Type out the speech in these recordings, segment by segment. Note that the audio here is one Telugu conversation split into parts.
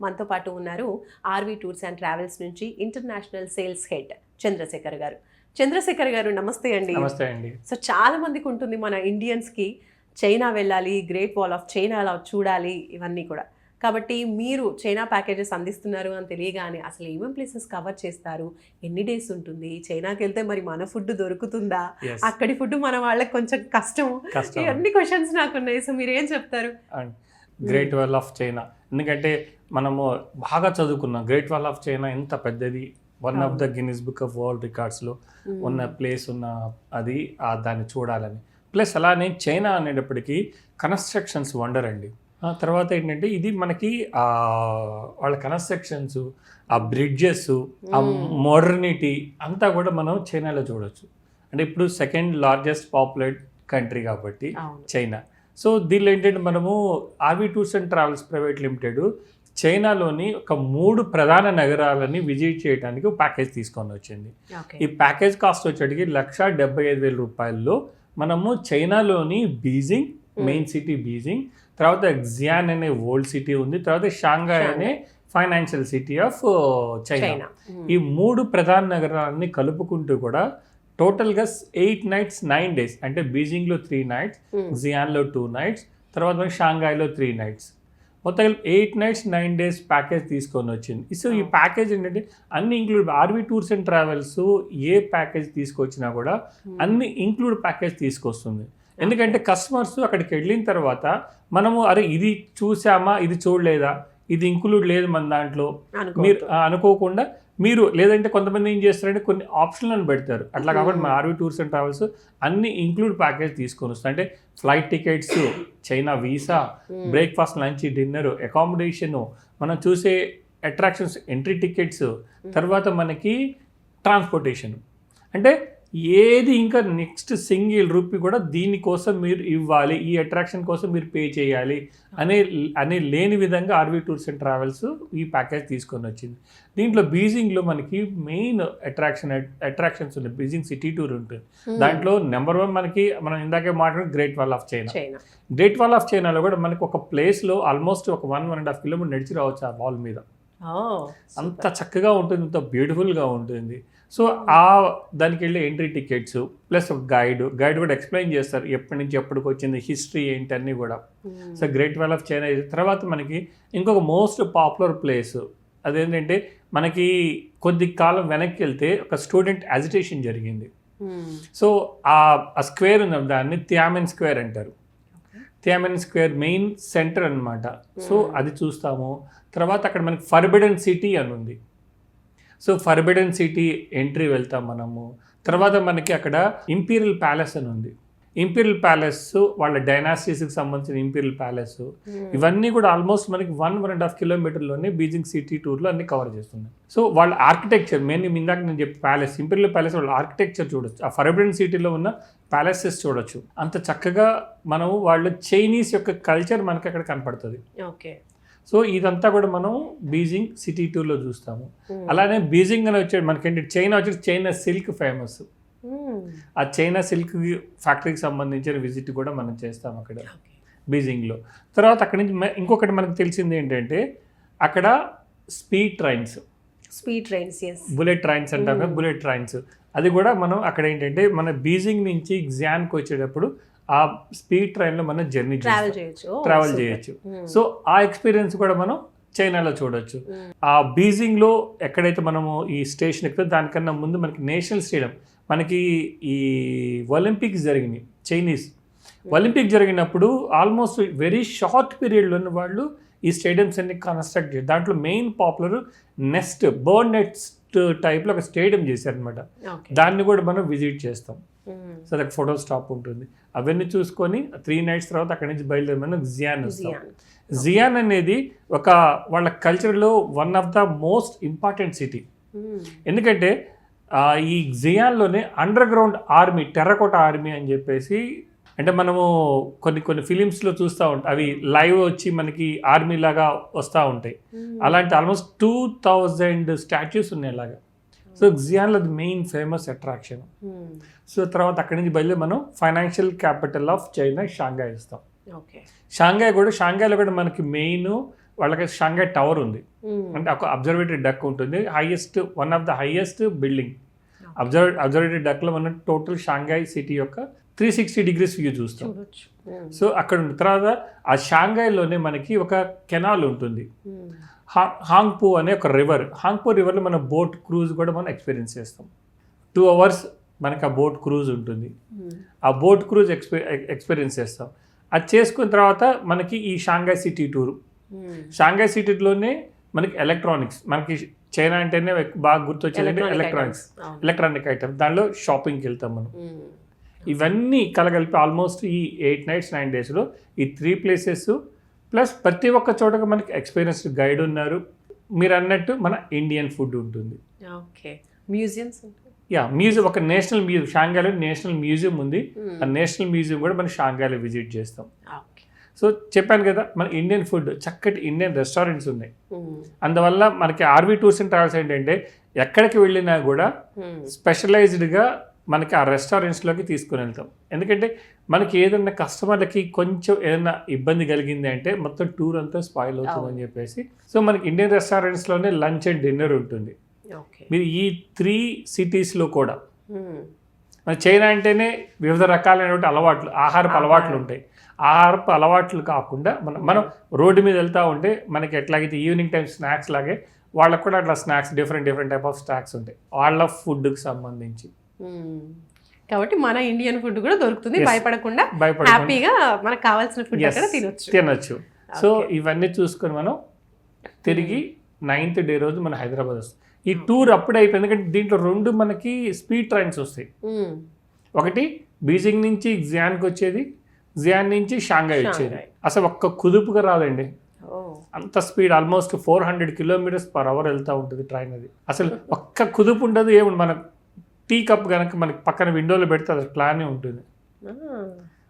మనతో పాటు ఉన్నారు ఆర్వి టూర్స్ అండ్ ట్రావెల్స్ నుంచి ఇంటర్నేషనల్ సేల్స్ హెడ్ చంద్రశేఖర్ గారు. చంద్రశేఖర్ గారు నమస్తే అండి. నమస్తే అండి. సో చాలా మందికి ఉంటుంది మన ఇండియన్స్కి చైనా వెళ్ళాలి, గ్రేట్ వాల్ ఆఫ్ చైనా అలా చూడాలి, ఇవన్నీ కూడా. కాబట్టి మీరు చైనా ప్యాకేజెస్ అందిస్తున్నారు అని తెలియగానే అసలు ఏమేమి ప్లేసెస్ కవర్ చేస్తారు, ఎన్ని డేస్ ఉంటుంది, చైనాకి వెళ్తే మరి మన ఫుడ్ దొరుకుతుందా, అక్కడి ఫుడ్ మన వాళ్ళకి కొంచెం కష్టం, ఇవన్నీ క్వశ్చన్స్ నాకు ఉన్నాయి. సో మీరు ఏం చెప్తారు? గ్రేట్ వాల్ ఆఫ్ చైనా, ఎందుకంటే మనము బాగా చదువుకున్నాం. గ్రేట్ వాల్ ఆఫ్ చైనా ఎంత పెద్దది, one of the Guinness book of world రికార్డ్స్లో ఉన్న ప్లేస్ ఉన్న అది దాన్ని చూడాలని. ప్లస్ అలానే చైనా అనేటప్పటికీ కన్స్ట్రక్షన్స్ వండర్ అండి. తర్వాత ఏంటంటే ఇది మనకి వాళ్ళ కన్స్ట్రక్షన్స్, ఆ బ్రిడ్జెస్, ఆ మోడర్నిటీ అంతా కూడా మనం చైనాలో చూడవచ్చు. అంటే ఇప్పుడు సెకండ్ లార్జెస్ట్ పాపులేట్ కంట్రీ కాబట్టి చైనా. సో దీనిలో ఏంటంటే మనము RV tours and travels private limited చైనాలోని ఒక 3 ప్రధాన నగరాలని విజిట్ చేయడానికి ప్యాకేజ్ తీసుకొని వచ్చింది. ఈ ప్యాకేజ్ కాస్ట్ వచ్చేటికి ₹1,75,000 రూపాయల్లో మనము చైనాలోని బీజింగ్, మెయిన్ సిటీ బీజింగ్, తర్వాత జియాన్ అనే ఓల్డ్ సిటీ ఉంది, తర్వాత షాంఘాయ్ అనే ఫైనాన్షియల్ సిటీ ఆఫ్ చైనా. ఈ 3 ప్రధాన నగరాలని కలుపుకుంటూ కూడా టోటల్గా 8 nights 9 days, అంటే బీజింగ్లో 3 nights, జియాన్లో 2 nights, తర్వాత షాంఘాయ్లో 3 nights, మొత్తం 8 nights 9 days ప్యాకేజ్ తీసుకొని వచ్చింది. సో ఈ ప్యాకేజ్ ఏంటంటే అన్ని include, RV tours and travels ఏ ప్యాకేజ్ తీసుకొచ్చినా కూడా అన్ని ఇంక్లూడ్ ప్యాకేజ్ తీసుకొస్తుంది. ఎందుకంటే కస్టమర్స్ అక్కడికి వెళ్ళిన తర్వాత మనము అరే ఇది చూసామా, ఇది చూడలేదా, ఇది ఇంక్లూడ్ లేదు మన దాంట్లో మీరు అనుకోకుండా మీరు, లేదంటే కొంతమంది ఏం చేస్తారంటే కొన్ని ఆప్షన్లను పెడతారు. అట్లా కాబట్టి మన ఆర్వి టూర్స్ అండ్ ట్రావెల్స్ అన్ని ఇంక్లూడ్ ప్యాకేజ్ తీసుకొని వస్తాయి. అంటే flight tickets, China visa, breakfast, lunch, dinner, accommodation, మనం చూసే అట్రాక్షన్స్, ఎంట్రీ టికెట్స్, తర్వాత మనకి ట్రాన్స్పోర్టేషన్. అంటే ఏది ఇంకా నెక్స్ట్ సింగిల్ రూపీ కూడా దీనికోసం మీరు ఇవ్వాలి, ఈ అట్రాక్షన్ కోసం మీరు పే చేయాలి అనే లేని విధంగా ఆర్వి టూర్స్ అండ్ ట్రావెల్స్ ఈ ప్యాకేజ్ తీసుకొని వచ్చింది. దీంట్లో బీజింగ్లో మనకి మెయిన్ అట్రాక్షన్స్ ఉన్నాయి. బీజింగ్ సిటీ టూర్ ఉంటుంది. దాంట్లో నెంబర్ 1 మనకి మనం ఇందాకే మాట్లాడిన great wall of China. Great wall of చైనాలో కూడా మనకి ఒక ప్లేస్లో ఆల్మోస్ట్ ఒక 1.5 కిలోమీటర్ నడిచి రావచ్చు ఆ వాల్ మీద. అంత చక్కగా ఉంటుంది, అంత బ్యూటిఫుల్గా ఉంటుంది. సో దానికి వెళ్ళే ఎంట్రీ టికెట్స్ ప్లస్ ఒక గైడ్ కూడా ఎక్స్ప్లెయిన్ చేస్తారు ఎప్పటి నుంచి ఎప్పటికి వచ్చింది, హిస్టరీ ఏంటి అన్నీ కూడా. So great wall of China. తర్వాత మనకి ఇంకొక మోస్ట్ పాపులర్ ప్లేస్ అదేంటంటే మనకి కొద్ది కాలం వెనక్కి వెళ్తే ఒక స్టూడెంట్ అజిటేషన్ జరిగింది. సో ఆ స్క్వేర్ ఉంది, దాన్ని థియామెన్ స్క్వేర్ అంటారు. థియామెన్ స్క్వేర్ మెయిన్ సెంటర్ అనమాట. సో అది చూస్తాము. తర్వాత అక్కడ మనకి ఫర్బిడెన్ సిటీ అని ఉంది. సో ఫర్బిడెన్ సిటీ ఎంట్రీ వెళ్తాం మనము. తర్వాత మనకి అక్కడ ఇంపీరియల్ ప్యాలెస్ అని ఉంది. ఇంపీరియల్ ప్యాలెస్ వాళ్ళ డైనాసిటీస్కి సంబంధించిన ఇంపీరియల్ ప్యాలెస్, ఇవన్నీ కూడా ఆల్మోస్ట్ మనకి 1.5 కిలోమీటర్లోనే బీజింగ్ సిటీ టూర్లో అన్ని కవర్ చేస్తున్నాయి. సో వాళ్ళ ఆర్కిటెక్చర్ మెయిన్ ఇందాక నేను చెప్పి ప్యాలెస్, ఇంపీరియల్ ప్యాలెస్ వాళ్ళ ఆర్కిటెక్చర్ చూడొచ్చు. ఆ ఫర్బిడెన్ సిటీలో ఉన్న ప్యాలెసెస్ చూడొచ్చు. అంత చక్కగా మనము వాళ్ళ చైనీస్ యొక్క కల్చర్ మనకి అక్కడ కనపడుతుంది. ఓకే. సో ఇదంతా కూడా మనం బీజింగ్ సిటీ టూర్లో చూస్తాము. అలానే బీజింగ్ అని వచ్చేది మనకేంటి, చైనా వచ్చేది చైనా సిల్క్ ఫేమస్. ఆ చైనా సిల్క్ ఫ్యాక్టరీకి సంబంధించిన విజిట్ కూడా మనం చేస్తాం అక్కడ బీజింగ్లో. తర్వాత అక్కడి నుంచి ఇంకొకటి మనకు తెలిసింది ఏంటంటే అక్కడ స్పీడ్ ట్రైన్స్, బుల్లెట్ ట్రైన్స్ అంటాం కదా, బుల్లెట్ ట్రైన్స్. అది కూడా మనం అక్కడ ఏంటంటే మన బీజింగ్ నుంచి జియాన్కి వచ్చేటప్పుడు ఆ స్పీడ్ ట్రైన్లో మనం జర్నీ ట్రావెల్ చేయొచ్చు. సో ఆ ఎక్స్పీరియన్స్ కూడా మనం చైనాలో చూడొచ్చు. ఆ బీజింగ్లో ఎక్కడైతే మనము ఈ స్టేషన్ ఎక్కువ దానికన్నా ముందు మనకి నేషనల్ స్టేడియం, మనకి ఈ ఒలింపిక్స్ జరిగినాయి. చైనీస్ ఒలింపిక్ జరిగినప్పుడు ఆల్మోస్ట్ వెరీ షార్ట్ పీరియడ్లో ఉన్న వాళ్ళు ఈ స్టేడియంస్ అన్ని కన్స్ట్రక్ట్ చేశారు. దాంట్లో మెయిన్ పాపులర్ బర్డ్ నెస్ట్ టైప్లో ఒక స్టేడియం చేశారనమాట. దాన్ని కూడా మనం విజిట్ చేస్తాం. సో అక్కడ ఫోటో స్టాప్ ఉంటుంది. అవన్నీ చూసుకొని 3 nights తర్వాత అక్కడి నుంచి బయలుదేరి మనం జియాన్ వస్తాం. జియాన్ అనేది ఒక వాళ్ళ కల్చర్లో one of the most important city. ఎందుకంటే ఈ జియాన్లోనే underground army, terracotta army అని చెప్పేసి, అంటే మనము కొన్ని ఫిలిమ్స్లో చూస్తూ ఉంటాం, అవి లైవ్ వచ్చి మనకి ఆర్మీ లాగా వస్తూ ఉంటాయి. అలాంటి ఆల్మోస్ట్ 2000 స్టాచ్యూస్ ఉన్నాయి అలాగా. సో జియాన్లో అది మెయిన్ ఫేమస్ అట్రాక్షన్. సో తర్వాత అక్కడి నుంచి బయలుదేరి మనం financial capital of China Shanghai ఇస్తాం. షాంఘాయ్లో కూడా మనకి మెయిన్ వాళ్ళకి షాంఘై టవర్ ఉంది, అంటే ఒక అబ్జర్వేటరీ డక్ ఉంటుంది, one of the highest building. Observatory డక్లో మనం టోటల్ షాంఘై సిటీ యొక్క 360 degrees వ్యూ చూస్తాం. సో అక్కడ ఉన్న తర్వాత ఆ షాంఘైలోనే మనకి ఒక కెనాల్ ఉంటుంది, హాంగ్పూ అనే ఒక రివర్. హాంగ్పూ రివర్లో మన బోట్ క్రూజ్ కూడా మనం ఎక్స్పీరియన్స్ చేస్తాం. 2 hours మనకి ఆ బోట్ క్రూజ్ ఉంటుంది. ఆ బోట్ క్రూజ్ ఎక్స్పీరియన్స్ చేస్తాం. అది చేసుకున్న తర్వాత మనకి ఈ షాంఘై సిటీ టూర్. షాంఘై సిటీలోనే మనకి ఎలక్ట్రానిక్స్, మనకి చైనా అంటేనే బాగా గుర్తొచ్చేది ఎలక్ట్రానిక్ ఐటమ్స్. దానిలో షాపింగ్కి వెళ్తాం మనం. ఇవన్నీ కలగలిపి ఆల్మోస్ట్ ఈ 8 nights 9 daysలో ఈ 3 places ప్లస్ ప్రతి ఒక్క చోటగా మనకి ఎక్స్పీరియన్స్డ్ గైడ్ ఉన్నారు. మీరు అన్నట్టు మన ఇండియన్ ఫుడ్ ఉంటుంది. ఓకే, మ్యూజియంస్ మ్యూజియం, ఒక నేషనల్ మ్యూజియం, షాంఘైలో నేషనల్ మ్యూజియం ఉంది. ఆ నేషనల్ మ్యూజియం కూడా మనం షాంఘైలో విజిట్ చేస్తాం. సో చెప్పాను కదా, మన ఇండియన్ ఫుడ్, చక్కటి ఇండియన్ రెస్టారెంట్స్ ఉన్నాయి. అందువల్ల మనకి ఆర్వీ టూర్స్ అండ్ ట్రావెల్స్ ఏంటంటే ఎక్కడికి వెళ్ళినా కూడా స్పెషలైజ్డ్గా మనకి ఆ రెస్టారెంట్స్లోకి తీసుకుని వెళ్తాం. ఎందుకంటే మనకి ఏదైనా కస్టమర్లకి కొంచెం ఏదైనా ఇబ్బంది కలిగింది అంటే మొత్తం టూర్ అంతా స్పాయిల్ అవుతుందని చెప్పేసి, సో మనకి ఇండియన్ రెస్టారెంట్స్లోనే లంచ్ అండ్ డిన్నర్ ఉంటుంది. మీరు ఈ 3 cities కూడా, మన చైనా అంటేనే వివిధ రకాలైనటువంటి అలవాట్లు, ఆహారపు అలవాట్లు ఉంటాయి. ఆహారపు అలవాట్లు కాకుండా మనం రోడ్డు మీద వెళ్తూ ఉంటే మనకి ఎట్లాగైతే ఈవినింగ్ టైం స్నాక్స్ లాగే వాళ్ళకు కూడా అట్లా snacks, different type of snacks ఉంటాయి వాళ్ళ ఫుడ్కి సంబంధించి. కాబట్టి మన ఇండియన్ ఫుడ్ కూడా దొరుకుతుంది, భయపడకుండా హ్యాపీగా మనకు కావాల్సిన ఫుడ్ అక్కడ తినొచ్చు. సో ఇవన్నీ చూసుకొని మనం తిరిగి 9th day రోజు మన హైదరాబాద్ వస్తాం. ఈ టూర్ అప్పుడే అయిపోయింది, ఎందుకంటే దీంట్లో 2 మనకి స్పీడ్ ట్రైన్స్ వస్తాయి. ఒకటి బీజింగ్ నుంచి జియాన్కి వచ్చేది, జియాన్ నుంచి షాంఘై వచ్చేది. అసలు ఒక్క కుదుపుగా రాదండి, అంత స్పీడ్, ఆల్మోస్ట్ 400 km/h వెళ్తూ ఉంటుంది ట్రైన్. అది అసలు ఒక్క కుదుపు ఉండదు, ఏముంది. మన టీ కప్ కనుక మనకి పక్కన విండోలో పెడితే అది ప్లానే ఉంటుంది,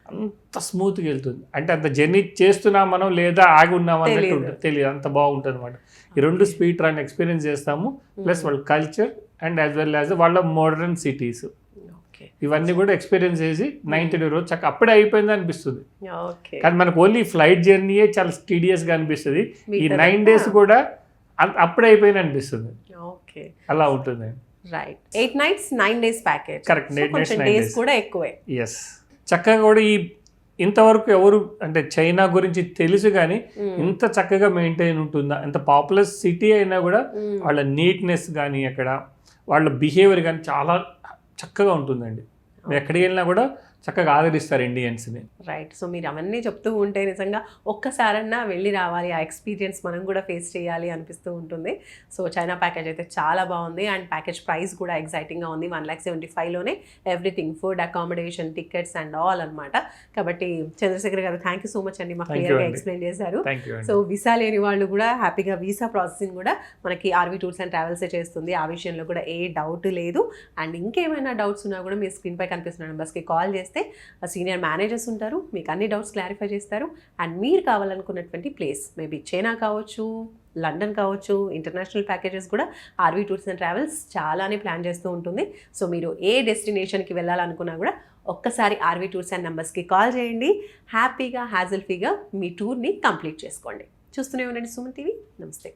అంత స్మూత్గా వెళ్తుంది. అంటే అంత జర్నీ చేస్తున్నాం మనం లేదా ఆగి ఉన్నాం అన్నట్టు ఉంటుంది, తెలియదు, అంత బాగుంటుంది అనమాట. ఈ 2 స్పీడ్ ట్రైన్ ఎక్స్పీరియన్స్ చేస్తాము, ప్లస్ వాళ్ళ culture and as well as వాళ్ళ మోడర్న్ సిటీస్, ఇవన్నీ కూడా ఎక్స్పీరియన్స్ చేసి 9th day రోజు చక్కగా అప్పుడే అయిపోయింది అనిపిస్తుంది. కానీ మనకు ఓన్లీ ఫ్లైట్ జర్నీయే చాలా టీడియస్గా అనిపిస్తుంది. ఈ 9 days కూడా అప్పుడే అయిపోయింది అనిపిస్తుంది, అలా ఉంటుంది. Right, 8 nights 9 days package. Correct, 8 nights 9 days కూడా ఎక్కువే. ఎస్, చక్కగా కూడా ఇంతవరకు ఎవరు అంటే చైనా గురించి తెలుసు కానీ ఇంత చక్కగా మెయింటైన్ ఉంటుందా, ఇంత పాపులర్ సిటీ అయినా కూడా వాళ్ళ నీట్నెస్ కానీ అక్కడ వాళ్ళ బిహేవియర్ కానీ చాలా చక్కగా ఉంటుందండి. ఎక్కడికి వెళ్ళినా కూడా చక్కగా ఆదరిస్తారు ఇండియన్స్ని. రైట్, సో మీరు అవన్నీ చెప్తూ ఉంటే నిజంగా ఒక్కసారన్నా వెళ్ళి రావాలి, ఆ ఎక్స్పీరియన్స్ మనం కూడా ఫేస్ చేయాలి అనిపిస్తూ ఉంటుంది. సో చైనా ప్యాకేజ్ అయితే చాలా బాగుంది, అండ్ ప్యాకేజ్ ప్రైస్ కూడా ఎగ్జైటింగ్గా ఉంది. 1,75,000లోనే everything, food, accommodation, tickets and all అనమాట. కాబట్టి చంద్రశేఖర్ గారు, థ్యాంక్ యూ సో మచ్ అండి, మాకు క్లియర్గా ఎక్స్ప్లెయిన్ చేశారు. సో వీసా లేని వాళ్ళు కూడా హ్యాపీగా వీసా ప్రాసెసింగ్ కూడా మనకి ఆర్వీ టూర్స్ అండ్ ట్రావెల్సే చేస్తుంది, ఆ విషయంలో కూడా ఏ డౌట్ లేదు. అండ్ ఇంకేమైనా డౌట్స్ ఉన్నా కూడా మీ స్క్రీన్పై కనిపిస్తున్న నెంబర్స్కి కాల్ చేస్తే సీనియర్ మేనేజర్స్ ఉంటారు, మీకు అన్ని డౌట్స్ క్లారిఫై చేస్తారు. అండ్ మీరు కావాలనుకున్నటువంటి ప్లేస్, మేబీ చైనా కావచ్చు, లండన్ కావచ్చు, ఇంటర్నేషనల్ ప్యాకేజెస్ కూడా ఆర్వీ టూర్స్ అండ్ ట్రావెల్స్ చాలానే ప్లాన్ చేస్తూ ఉంటుంది. సో మీరు ఏ డెస్టినేషన్కి వెళ్ళాలనుకున్నా కూడా ఒక్కసారి ఆర్వీ టూర్స్ అండ్ నెంబర్స్కి కాల్ చేయండి, హ్యాపీగా హ్యాజల్ ఫ్రీగా మీ టూర్ని కంప్లీట్ చేసుకోండి. చూస్తూనే ఉండండి సుమన్ టీవీ. నమస్తే.